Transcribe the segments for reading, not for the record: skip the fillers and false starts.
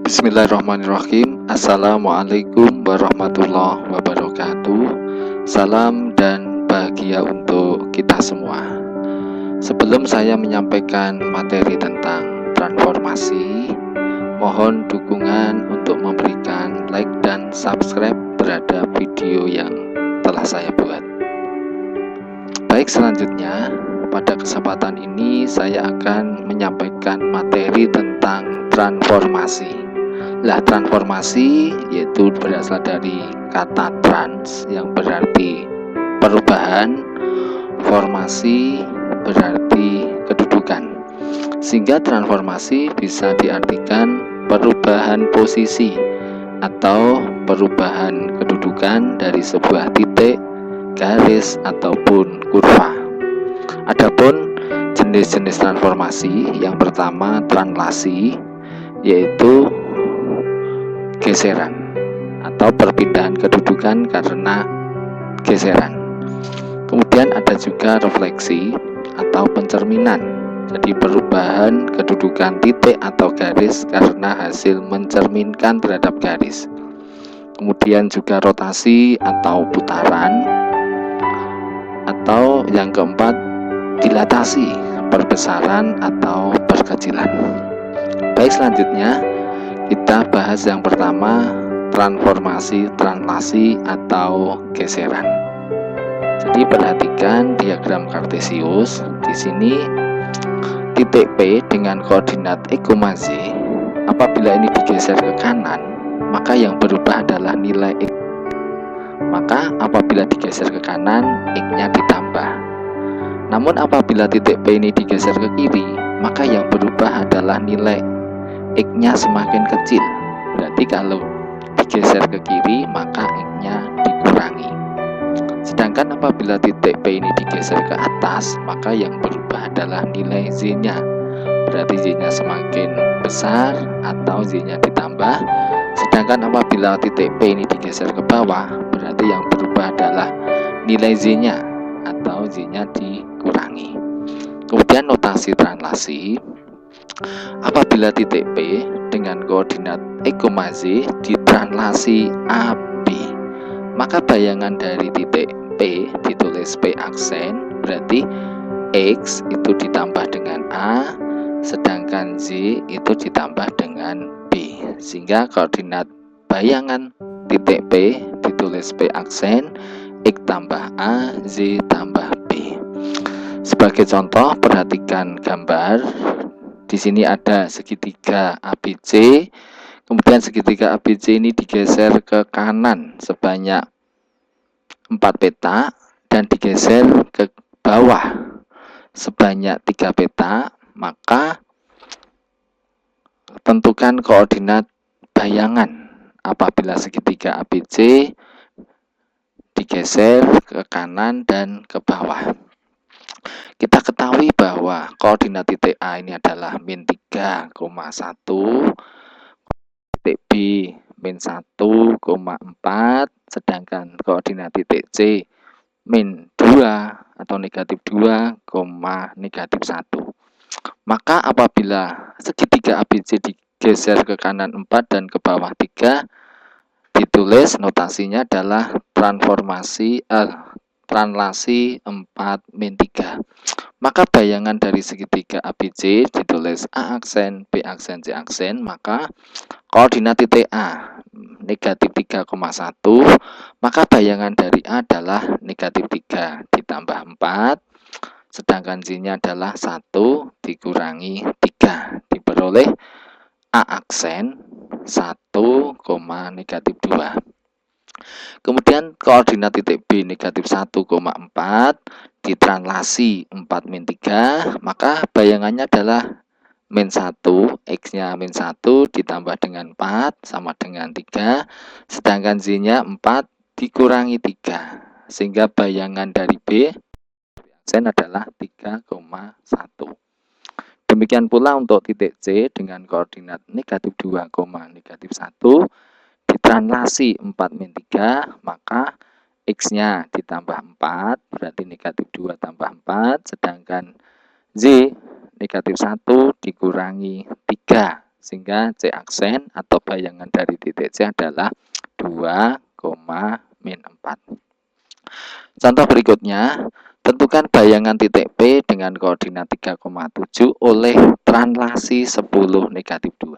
Bismillahirrahmanirrahim. Assalamualaikum warahmatullahi wabarakatuh. Salam dan bahagia untuk kita semua. Sebelum saya menyampaikan materi tentang transformasi, mohon dukungan untuk memberikan like dan subscribe terhadap video yang telah saya buat. Baik, selanjutnya pada kesempatan ini saya akan menyampaikan materi tentang transformasi. Transformasi yaitu berasal dari kata trans yang berarti perubahan, formasi berarti kedudukan. Sehingga transformasi bisa diartikan perubahan posisi atau perubahan kedudukan dari sebuah titik, garis ataupun kurva. Adapun jenis-jenis transformasi, yang pertama translasi, yaitu geseran atau perpindahan kedudukan karena geseran. Kemudian ada juga refleksi atau pencerminan, jadi perubahan kedudukan titik atau garis karena hasil mencerminkan terhadap garis. Kemudian juga rotasi atau putaran, atau yang keempat dilatasi, perbesaran atau perkecilan. Baik, selanjutnya kita bahas yang pertama, transformasi, translasi atau geseran. Jadi perhatikan diagram kartesius. Di sini titik P dengan koordinat X, Z. Apabila ini digeser ke kanan, maka yang berubah adalah nilai X. Maka apabila digeser ke kanan, X-nya ditambah. Namun apabila titik P ini digeser ke kiri, maka yang berubah adalah nilai X-nya semakin kecil. Berarti kalau digeser ke kiri, maka X-nya dikurangi. Sedangkan apabila titik P ini digeser ke atas, maka yang berubah adalah nilai Z-nya. Berarti Z-nya semakin besar atau Z-nya ditambah. Sedangkan apabila titik P ini digeser ke bawah, berarti yang berubah adalah nilai Z-nya atau Z-nya dikurangi. Kemudian notasi translasi. Apabila titik P dengan koordinat X, Z ditranslasi AB, maka bayangan dari titik P ditulis P aksen, berarti X itu ditambah dengan A, sedangkan Z itu ditambah dengan B. Sehingga koordinat bayangan titik P ditulis P aksen, X tambah A, Z tambah B. Sebagai contoh, perhatikan gambar. Di sini ada segitiga ABC, kemudian segitiga ABC ini digeser ke kanan sebanyak 4 peta dan digeser ke bawah sebanyak 3 peta, maka tentukan koordinat bayangan apabila segitiga ABC digeser ke kanan dan ke bawah. Kita ketahui bahwa koordinat titik A ini adalah min 3,1, titik B min 1,4, sedangkan koordinat titik C min 2 atau negatif 2, negatif 1. Maka apabila segitiga ABC digeser ke kanan 4 dan ke bawah 3, ditulis notasinya adalah translasi 4 min 3. Maka bayangan dari segitiga ABC ditulis A aksen, B aksen, C aksen, maka koordinat titik A negatif 3,1, maka bayangan dari A adalah negatif 3 ditambah 4, sedangkan Z-nya adalah 1 dikurangi 3, diperoleh A aksen 1, negatif 2. Kemudian koordinat titik B negatif 1,4 ditranslasi 4 min 3, maka bayangannya adalah min 1, X-nya min 1 ditambah dengan 4 sama dengan 3, sedangkan Z-nya 4 dikurangi 3, sehingga bayangan dari B aksen adalah 3,1. Demikian pula untuk titik C dengan koordinat negatif 2, negatif 1 ditranslasi 4 min 3, maka X-nya ditambah 4, berarti negatif 2 tambah 4, sedangkan Z negatif 1 dikurangi 3, sehingga C aksen atau bayangan dari titik C adalah 2, min 4. Contoh berikutnya, tentukan bayangan titik P dengan koordinat 3,7 oleh translasi 10 negatif 2.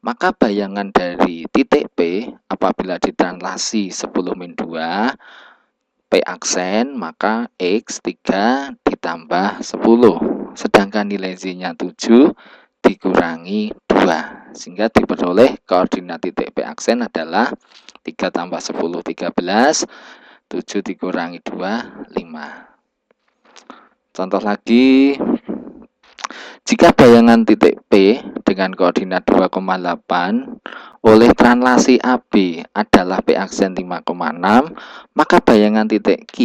Maka bayangan dari titik P apabila ditranslasi 10 min 2, P aksen, maka X 3 ditambah 10. Sedangkan nilai Z-nya 7 dikurangi 2. Sehingga diperoleh koordinat titik P aksen adalah 3 tambah 10, 13. 7 dikurangi 2, 5. Contoh lagi, jika bayangan titik P dengan koordinat 2,8 oleh translasi AB adalah P aksen 5,6, maka bayangan titik Q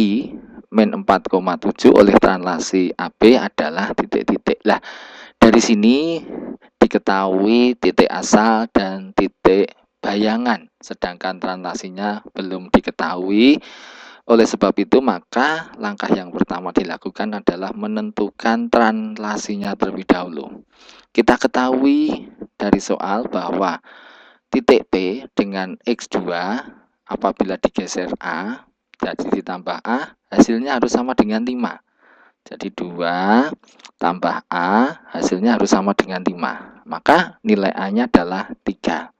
min 4,7 oleh translasi AB adalah titik-titik. Lah, dari sini diketahui titik asal dan titik bayangan, sedangkan translasinya belum diketahui. Oleh sebab itu, maka langkah yang pertama dilakukan adalah menentukan translasinya terlebih dahulu. Kita ketahui dari soal bahwa titik P dengan X2 apabila digeser A, jadi ditambah A, hasilnya harus sama dengan 5. Jadi 2 tambah A, hasilnya harus sama dengan 5. Maka nilai A-nya adalah 3.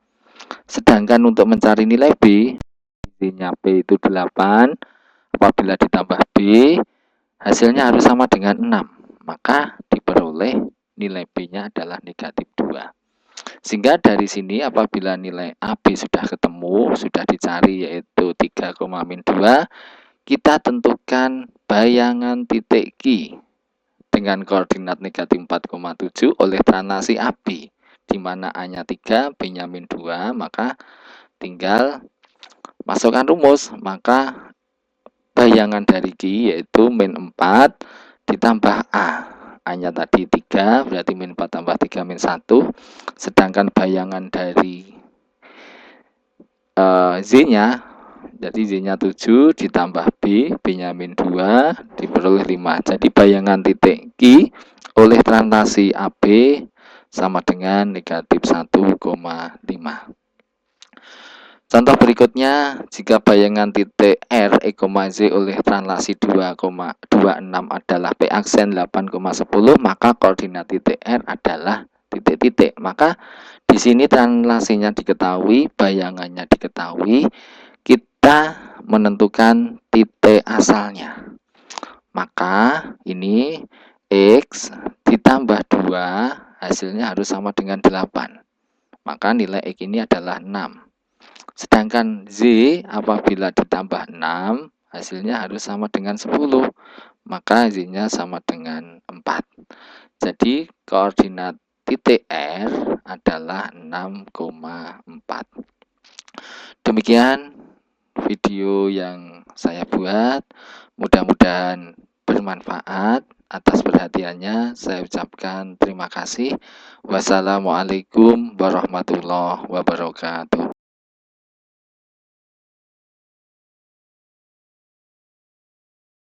Sedangkan untuk mencari nilai B, intinya P itu 8, apabila ditambah B, hasilnya harus sama dengan 6. Maka diperoleh nilai B-nya adalah negatif 2. Sehingga dari sini apabila nilai AB sudah ketemu, sudah dicari yaitu 3, min 2, kita tentukan bayangan titik Q dengan koordinat negatif 4,7 oleh translasi AB, di mana A-nya 3, B-nya min 2, maka tinggal masukkan rumus, maka bayangan dari Q yaitu min 4 ditambah A. A-nya tadi 3, berarti min 4 tambah 3 min 1. Sedangkan bayangan dari Z-nya, jadi Z-nya 7 ditambah B, B-nya min 2, diperoleh 5. Jadi bayangan titik Q oleh translasi AB sama dengan negatif 1,5. Contoh berikutnya, jika bayangan titik R, E, Z oleh translasi 2,26 adalah P aksen 8,10, maka koordinat titik R adalah titik-titik. Maka di sini translasinya diketahui, bayangannya diketahui, kita menentukan titik asalnya. Maka ini X ditambah 2, hasilnya harus sama dengan 8. Maka nilai X ini adalah 6. Sedangkan Z apabila ditambah 6, hasilnya harus sama dengan 10. Maka Z-nya sama dengan 4. Jadi koordinat titik R adalah 6,4. Demikian video yang saya buat. Mudah-mudahan bermanfaat. Atas perhatiannya saya ucapkan terima kasih. Wassalamualaikum warahmatullahi wabarakatuh.